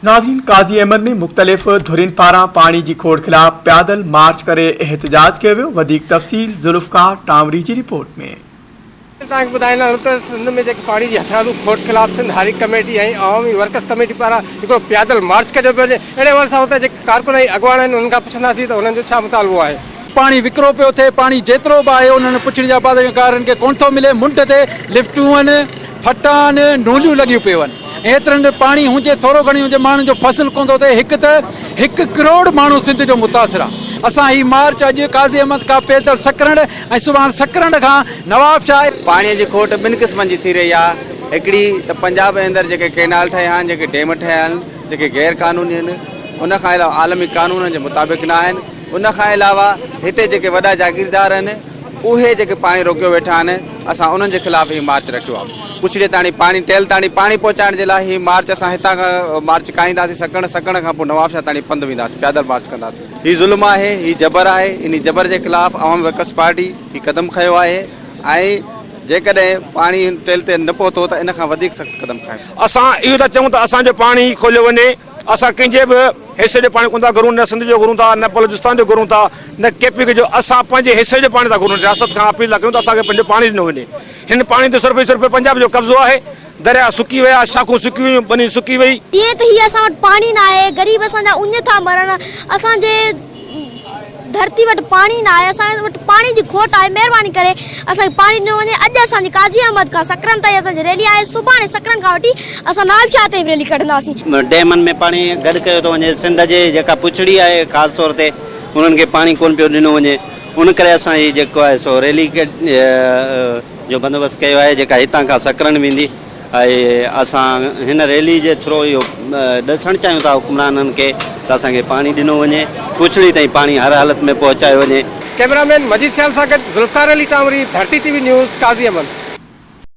नाज़रीन, काज़ी अहमद में मुख्तलिफ धुरिन पारा पानी की खोड़ खिलाफ पैदल मार्च करे एहतजाज किया वियो। वधीक तफ़सील ज़ुल्फ़कार टांवरी की रिपोर्ट में। सिंध में पानी की हथियारू खोड़ खिलाफ सिंध हारी कमेटी ऐं अवामी वर्कर्स कमेटी पारा पैदल मार्च कयो पियो वञे। अहिड़े वन सां हुते कारकुन ऐं अॻवान आहिनि उन्हनि खां पुछंदासीं त हुननि जो छा मुतालबो आहे। पानी विकिरो पियो थिए, पानी जेतिरो बि आहे उन्हनि पुछण जा ॿारनि खे कोन थो मिले। मुंड ते लिफ्टूं आहिनि, फटा आहिनि, नूलियूं लॻियूं पियूं आहिनि। एतिरनि पानी हुजे, थोरो घणी हुजे, माण्हुनि जो फसल कोन थो थिए। हिकु त 1 करोड़ माण्हू सिंध जो मुतासिर आहे। असां ही मार्च अॼु काज़ी अहमद खां पैदल सकरण ऐं सुभाणे सकरण खां नवाब शाह। पाणीअ जी खोट ॿिनि क़िस्मनि जी थी रही आहे। हिकिड़ी त पंजाब जे अंदरि जेके कैनाल ठहिया आहिनि, जेके डैम ठहिया आहिनि, जेके गैर क़ानूनी आहिनि, उनखां अलावा आलमी क़ानून जे मुताबिक़ न आहिनि। उनखां अलावा हिते जेके वॾा जागीरदार आहिनि उहे जेके पाणी रोकियो वेठा आहिनि, असां उन्हनि जे ख़िलाफ़ ही मार्च रखियो आहे। पुछड़े ताणी पाणी टेल ताणी पाणी पहुचाइण जे लाइ ही मार्च असां हितां खां मार्च काईंदासीं। सकण खां पोइ नवाब शाह ताणी पंधु वेंदासीं, पैदल मार्च कंदासीं। ही ज़ुल्म आहे, ही जबर आहे। इन जबर जे ख़िलाफ़ अवामी वर्कर्स पार्टी ही कदम खयो आहे ऐं जेकॾहिं पाणी टेल ते न पहुतो त इन खां वधीक सख़्तु कदम खयो। असां इहो था चऊं त असांजो पाणी खोलियो वञे। असां कंहिंजे बि हिसे जो पाणी कोन था घुरूं, न सिंध जो घुरूं था, न बलोचिस्तान जो घुरूं था, न केपी जो। असां पंहिंजे हिसे जो पाणी था घुरूं। रियासत खां अपील था कयूं त असांखे पंहिंजो पाणी ॾिनो वञे। हिन पाणी ते सिर्फ़ु पंजाब जो कब्ज़ो आहे। दरिया सुकी विया, शाखूं सुकी वियूं, बनी सुकी वई। जीअं त हीअ असां वटि पाणी न आहे, गरीब असांजा उञ था मरण, असांजे धरती वटि पाणी न आहे, असां वटि पाणी जी खोट आहे। महिरबानी करे असांखे पाणी ॾिनो वञे। अॼु असांजी काज़ी अहमद खां सकरन ताईं असांजी रैली आहे। सुभाणे सकरन खां वठी असां नवाब शाह ताईं रैली कढंदासीं। डैमनि में पाणी गॾु कयो थो वञे। सिंध जे जेका पुछड़ी आहे ख़ासि तौर ते उन्हनि खे पाणी कोन पियो ॾिनो वञे। उन करे असां हीअ जेको आहे सो रैली जो बंदोबस्तु कयो आहे, जेका हितां खां सकरन वेंदी। ऐं असां हिन रैली जे थ्रू इहो ॾसणु चाहियूं था हुकुमराननि खे त असांखे पाणी ॾिनो वञे, पुछड़ी ताईं पाणी हर हालत में पहुचायो वञे। कैमरामैन मजीद साहब सां गॾु ज़ुल्फ़कार अली टांवरी, धरती TV न्यूज़, काज़ी अहमद।